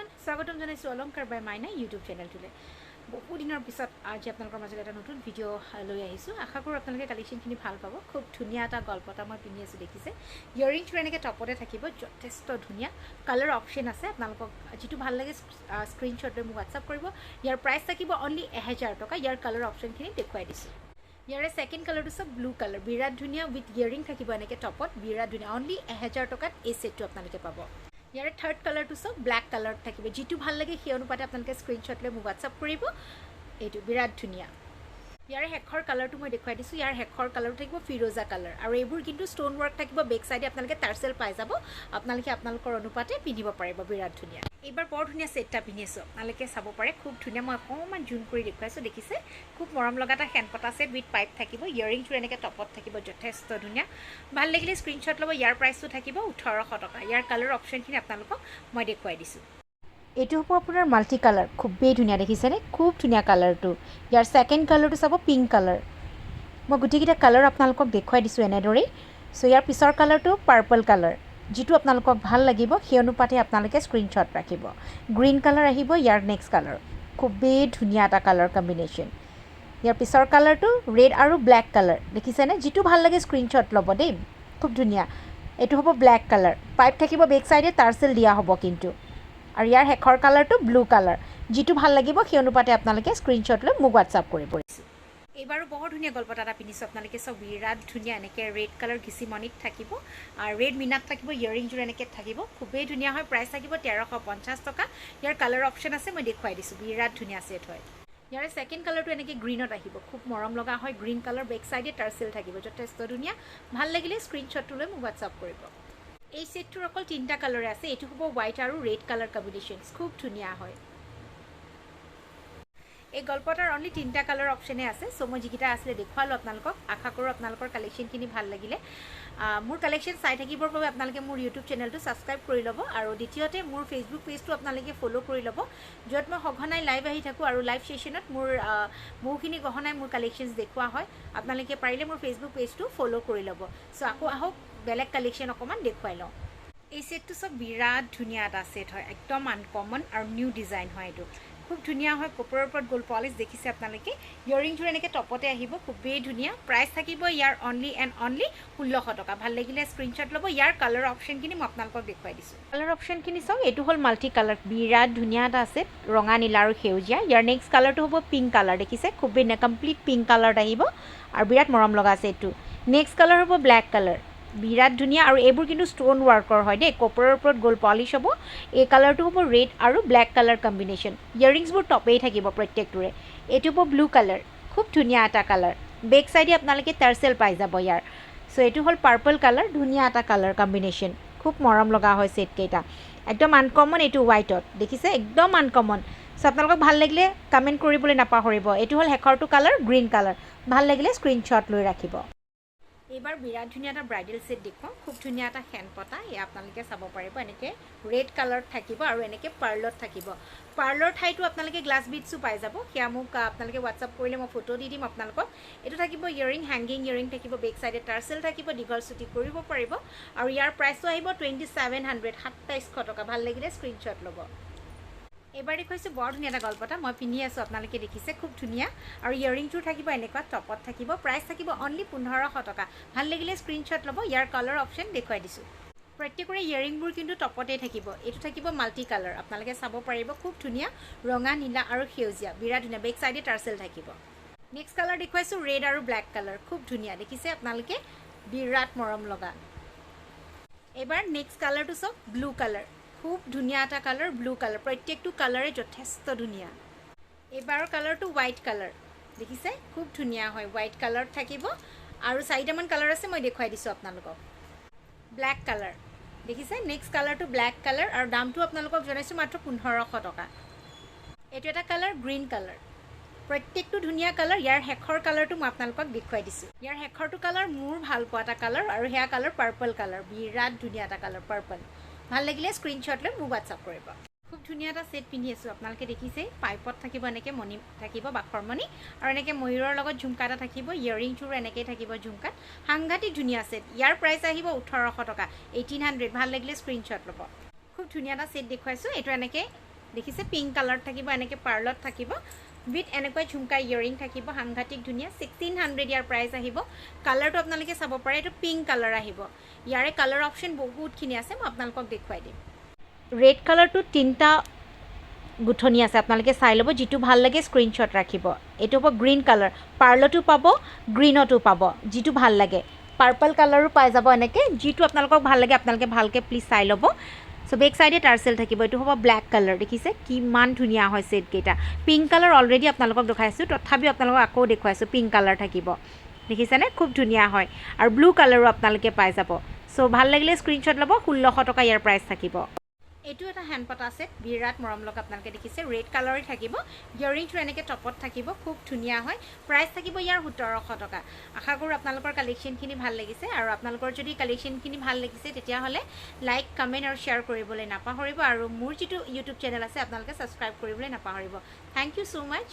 everyone স্বাগতম জনাইছো অলংকাৰ বাই মাইনা ইউটিউব চেনেলটোলে বহু দিনৰ পিছত আজি আপোনালোকৰ মাজত এটা নতুন ভিডিঅ' লৈ আহিছোঁ আশা কৰোঁ আপোনালোকে কালেকশ্যনখিনি ভাল পাব খুব ধুনীয়া এটা গল্প এটা মই পিন্ধি আছোঁ দেখিছে ইয়েৰিংটো এনেকৈ টপতে থাকিব যথেষ্ট ধুনীয়া কালাৰ অপশ্যন আছে আপোনালোকক যিটো ভাল লাগে স্ক্ৰীনশ্বট লৈ মোক হোৱাটছআপ কৰিব ইয়াৰ প্ৰাইচ থাকিব অনলি 1000 টকা ইয়াৰ কালাৰ অপশ্যনখিনি দেখুৱাই দিছোঁ ইয়াৰে সেকেন্ড কালাৰটো সব ব্লু কালাৰ বিৰাট ধুনীয়া উইথ ইয়েৰিং থাকিব এনেকৈ টপত বিৰাট ধুনীয়া অনলি 1000 টকাত এই সেটটো আপোনালোকে পাব ইয়াৰে থাৰ্ড কালাৰটো সব ব্ল্যাক কালাৰ থাকিব যিটো ভাল লাগে সেই অনুপাতে আপোনালোকে স্ক্ৰীনশ্বট লৈ মোক হোৱাটছআপ কৰিব এইটো বিৰাট ধুনীয়া ইয়াৰে হেখৰ কালাৰটো মই দেখুৱাই দিছোঁ ইয়াৰ হেখৰ কালাৰটো থাকিব ফিৰোজা কালাৰ আৰু এইবোৰ কিন্তু ষ্টোন ৱৰ্ক থাকিব বেক সাইডে আপোনালোকে টাৰ্সেল পাই যাব আপোনালোকে আপোনালোকৰ অনুপাতে পিন্ধিব পাৰিব বিৰাট ধুনীয়া এইবাৰ বৰ ধুনীয়া সেটটা পিন্ধি আছোঁ আপোনালোকে চাব পাৰে খুব ধুনীয়া মই অকণমান জুম কৰি দেখুৱাইছোঁ দেখিছে খুব মৰম লগা এটা হেণ্ডপটা সেট উইথ পাইপ থাকিব ইয়েৰিংটো এনেকৈ টপত থাকিব যথেষ্ট ধুনীয়া ভাল লাগিলে স্ক্ৰীনশ্বট ল'ব ইয়াৰ প্ৰাইচটো থাকিব 1800 টকা ইয়াৰ কালাৰ অপশ্যনখিনি আপোনালোকক মই দেখুৱাই দিছোঁ এইটো হ'ব আপোনাৰ মাল্টি কালাৰ খুবেই ধুনীয়া দেখিছেনে খুব ধুনীয়া কালাৰটো ইয়াৰ সেকেন্ড কালাৰটো চাব পিংক কালাৰ মই গোটেইকেইটা কালাৰ আপোনালোকক দেখুৱাই দিছোঁ এনেদৰেই চ' ইয়াৰ পিছৰ কালাৰটো পাৰ্পল কালাৰ যিটো আপোনালোকক ভাল লাগিব সেই অনুপাতে আপোনালোকে স্ক্ৰীনশ্বট ৰাখিব গ্ৰীণ কালাৰ আহিব ইয়াৰ নেক্সট কালাৰ খুবেই ধুনীয়া এটা কালাৰ কম্বিনেশ্যন ইয়াৰ পিছৰ কালাৰটো ৰেড আৰু ব্লেক কালাৰ দেখিছেনে যিটো ভাল লাগে স্ক্ৰীনশ্বট ল'ব দেই খুব ধুনীয়া এইটো হ'ব ব্লেক কালাৰ পাইপ থাকিব বেক সাইডে টাৰ্সেল দিয়া হ'ব কিন্তু আৰু ইয়াৰ হেখৰ কালাৰটো ব্লু কালাৰ যিটো ভাল লাগিব সেই অনুপাতে আপোনালোকে স্ক্ৰীনশ্বট লৈ মোক হোৱাটছআপ কৰিব এইবাৰো বৰ ধুনীয়া গল্প এটা পিন্ধিছোঁ আপোনালোকে সব বিৰাট ধুনীয়া এনেকৈ ৰেড কালাৰ ঘিচিমণিত থাকিব আৰু ৰেড মিনাত থাকিব ইয়েৰিংযোৰ এনেকৈ থাকিব খুবেই ধুনীয়া হয় প্ৰাইচ থাকিব 1350 টকা ইয়াৰ কালাৰ অপশ্যন আছে মই দেখুৱাই দিছোঁ বিৰাট ধুনীয়া সেট হয় ইয়াৰে সেকেন্ড কালাৰটো এনেকৈ গ্ৰীণত আহিব খুব মৰম লগা হয় গ্ৰীণ কালাৰ বেক সাইডে টাৰ্সেল থাকিব যথেষ্ট ধুনীয়া ভাল লাগিলে স্ক্ৰীনশ্বটটো লৈ মোক হোৱাটছআপ কৰিব এই সেটটোৰ অকল 3টা কালাৰে আছে এইটো হ'ব হোৱাইট আৰু ৰেড কালাৰ কম্বিনেশ্যনছ খুব ধুনীয়া হয় এই গল্পটাৰ অনলি 3টা কালাৰ অপশ্যনে আছে চ' মই যিকেইটা আছিলে দেখুৱালোঁ আপোনালোকক আশা কৰোঁ আপোনালোকৰ কালেকশ্যনখিনি ভাল লাগিলে মোৰ কালেকশ্যন চাই থাকিবৰ বাবে আপোনালোকে মোৰ ইউটিউব চেনেলটো ছাবস্ক্ৰাইব কৰি ল'ব আৰু দ্বিতীয়তে মোৰ ফেচবুক পেজটো আপোনালোকে ফ'ল' কৰি ল'ব য'ত মই সঘনাই লাইভ আহি থাকোঁ আৰু লাইভ ছেশ্যনত মোৰ বহুখিনি গহনাই মোৰ কালেকশ্যনছ দেখুওৱা হয় আপোনালোকে পাৰিলে মোৰ ফেচবুক পেজটো ফ'ল' কৰি ল'ব চ' আকৌ আহক বেলেগ কালেকশ্যন অকণমান দেখুৱাই লওঁ এই সেটটো সব বিৰাট ধুনীয়া এটা সেট হয় একদম আনকমন আৰু নিউ ডিজাইন হয় এইটো খুব ধুনীয়া হয় কপৰৰ ওপৰত গোল্ড পলিছ দেখিছে আপোনালোকে ইয়েৰিংযোৰ এনেকৈ টপতে আহিব খুবেই ধুনীয়া প্ৰাইচ থাকিব ইয়াৰ অনলি এণ্ড অনলি 1600 টকা ভাল লাগিলে স্ক্ৰীনশ্বট ল'ব ইয়াৰ কালাৰ অপশ্যনখিনি মই আপোনালোকক দেখুৱাই দিছোঁ কালাৰ অপশ্যনখিনি চাওক এইটো হ'ল মাল্টি কালাৰ বিৰাট ধুনীয়া এটা আছে ৰঙা নীলা আৰু সেউজীয়া ইয়াৰ নেক্সট কালাৰটো হ'ব পিংক কালাৰ দেখিছে খুবেই কমপ্লিট পিংক কালাৰত আহিব আৰু বিৰাট মৰম লগা আছে এইটো নেক্সট কালাৰ হ'ব ব্লেক কালাৰ বিৰাট ধুনীয়া আৰু এইবোৰ কিন্তু ষ্টোন ৱৰ্কৰ হয় দেই কপৰৰ ওপৰত গোল্ড পলিছ হ'ব এই কালাৰটো হ'ব ৰেড আৰু ব্লেক কালাৰ কম্বিনেশ্যন ইয়েৰিংছবোৰ টপেই থাকিব প্ৰত্যেকটোৰে এইটো হ'ব ব্লু কালাৰ খুব ধুনীয়া এটা কালাৰ বেক সাইডে আপোনালোকে টাৰ্সেল পাই যাব ইয়াৰ চ' এইটো হ'ল পাৰ্পল কালাৰ ধুনীয়া এটা কালাৰ কম্বিনেশ্যন খুব মৰম লগা হয় সেটকেইটা একদম আনকমন এইটো হোৱাইটত দেখিছে একদম আনকমন চ' আপোনালোকক ভাল লাগিলে কমেণ্ট কৰিবলৈ নাপাহৰিব এইটো হ'ল শেষৰটো কালাৰ গ্ৰীণ কালাৰ ভাল লাগিলে স্ক্ৰীনশ্বট লৈ ৰাখিব এইবাৰ বিৰাট ধুনীয়া এটা ব্ৰাইডেল সেট দেখুৱাওঁ খুব ধুনীয়া এটা হেণ্ডপটা এয়া আপোনালোকে চাব পাৰিব এনেকৈ ৰেড কালাৰত থাকিব আৰু এনেকৈ পাৰ্লত থাকিব পাৰ্লৰ ঠাইতো আপোনালোকে গ্লাছ বিটছো পাই যাব সেয়া মোক আপোনালোকে হোৱাটছআপ কৰিলে মই ফটো দি দিম আপোনালোকক এইটো থাকিব ইয়েৰিং হেংগিং ইয়েৰিং থাকিব বেক সাইডে টাৰ্সেল থাকিব দীঘল চুটি কৰিব পাৰিব আৰু ইয়াৰ প্ৰাইচটো আহিব 2700 টকা ভাল লাগিলে স্ক্ৰীনশ্বট ল'ব এইবাৰ দেখুৱাইছোঁ বৰ ধুনীয়া এটা গল্পটা মই পিন্ধি আছোঁ আপোনালোকে দেখিছে খুব ধুনীয়া আৰু ইয়েৰিংটোৰ থাকিব এনেকুৱা টপত থাকিব প্ৰাইচ থাকিব অনলি 1500 টকা ভাল লাগিলে স্ক্ৰীনশ্বট ল'ব ইয়াৰ কালাৰ অপশ্যন দেখুৱাই দিছোঁ প্ৰত্যেকৰে ইয়েৰিংবোৰ কিন্তু টপতেই থাকিব এইটো থাকিব মাল্টি কালাৰ আপোনালোকে চাব পাৰিব খুব ধুনীয়া ৰঙা নীলা আৰু সেউজীয়া বিৰাট ধুনীয়া বেক সাইডে টাৰ্সেল থাকিব নেক্সট কালাৰ দেখুৱাইছোঁ ৰেড আৰু ব্লেক কালাৰ খুব ধুনীয়া দেখিছে আপোনালোকে বিৰাট মৰম লগা এইবাৰ নেক্সট কালাৰটো চাওক ব্লু কালাৰ খুব ধুনীয়া এটা কালাৰ ব্লু কালাৰ প্ৰত্যেকটো কালাৰে যথেষ্ট ধুনীয়া এইবাৰৰ কালাৰটো হোৱাইট কালাৰ দেখিছে খুব ধুনীয়া হয় হোৱাইট কালাৰত থাকিব আৰু 4টামান কালাৰ আছে মই দেখুৱাই দিছোঁ আপোনালোকক ব্লেক কালাৰ দেখিছে নেক্সট কালাৰটো ব্লেক কালাৰ আৰু দামটো আপোনালোকক জনাইছোঁ মাত্ৰ 1500 টকা এইটো এটা কালাৰ গ্ৰীণ কালাৰ প্ৰত্যেকটো ধুনীয়া কালাৰ ইয়াৰ শেষৰ কালাৰটো মই আপোনালোকক দেখুৱাই দিছোঁ ইয়াৰ শেষৰটো কালাৰ মোৰ ভাল পোৱা এটা কালাৰ আৰু সেয়া কালাৰ পাৰ্পল কালাৰ বিৰাট ধুনীয়া এটা কালাৰ পাৰ্পল ভাল লাগিলে স্ক্ৰীনশ্বট লৈ মোক হোৱাটছআপ কৰিব খুব ধুনীয়া এটা সেট পিন্ধি আছোঁ আপোনালোকে দেখিছে পাইপত থাকিব এনেকৈ মণি থাকিব বাখৰ মণি আৰু এনেকৈ ময়ূৰৰ লগত ঝুমকা এটা থাকিব ইয়েৰিংটোৰো এনেকৈ থাকিব ঝুমকাত সাংঘাতিক ধুনীয়া সেট ইয়াৰ প্ৰাইচ আহিব 1800 টকা 1800 ভাল লাগিলে স্ক্ৰীনশ্বট ল'ব খুব ধুনীয়া এটা সেট দেখুৱাইছোঁ এইটো এনেকৈ দেখিছে পিংক কালাৰ থাকিব এনেকৈ পাৰ্লত থাকিব উইথ এনেকৈ ঝুমকা ইয়েৰিং থাকিব সাংঘাতিক ধুনীয়া 1600 ইয়াৰ প্ৰাইচ আহিব কালাৰটো আপোনালোকে চাব পাৰে এইটো পিংক কালাৰ আহিব ইয়াৰে কালাৰ অপশ্যন বহুতখিনি আছে মই আপোনালোকক দেখুৱাই দিম ৰেড কালাৰটো তিনিটা গুঠনি আছে আপোনালোকে চাই ল'ব যিটো ভাল লাগে স্ক্ৰীনশ্বট ৰাখিব এইটো হ'ব গ্ৰীণ কালাৰ পাৰ্লতো পাব গ্ৰীণতো পাব যিটো ভাল লাগে পাৰ্পল কালাৰো পাই যাব এনেকৈ যিটো আপোনালোকক ভাল লাগে আপোনালোকে ভালকৈ প্লিজ চাই ল'ব সো বেক সাইডে টাৰ্সেল থাকিব এইটো হ'ব ব্ল্যাক কালাৰ দেখিছে কিমান ধুনীয়া হয় সেট কেইটা পিংক কালাৰ অলৰেডি আপোনালোকক দেখাইছোঁ তথাপি আপোনালোকক আকৌ দেখুৱাইছোঁ পিংক কালাৰ থাকিব দেখিছেনে খুব ধুনীয়া হয় আৰু ব্লু কালাৰো আপোনালোকে পাই যাব সো ভাল লাগিলে স্ক্ৰীনশ্বট ল'ব 1600 টকা ইয়াৰ প্ৰাইচ থাকিব এইটো এটা হ্যান্ড পটা সেট বিৰাট মৰম লগা আপোনালোকে দেখিছে ৰেড কালাৰই থাকিব ইয়াৰিংটো এনেকৈ টপত থাকিব খুব ধুনীয়া হয় প্ৰাইচ থাকিব ইয়াৰ 1700 টকা আশা কৰোঁ আপোনালোকৰ কালেকশ্যনখিনি ভাল লাগিছে আৰু আপোনালোকৰ যদি কালেকশ্যনখিনি ভাল লাগিছে তেতিয়াহ'লে লাইক কমেণ্ট আৰু শ্বেয়াৰ কৰিবলৈ নাপাহৰিব আৰু মোৰ যিটো ইউটিউব চেনেল আছে আপোনালোকে ছাবস্ক্ৰাইব কৰিবলৈ নাপাহৰিব থ্যাংক ইউ সো মাচ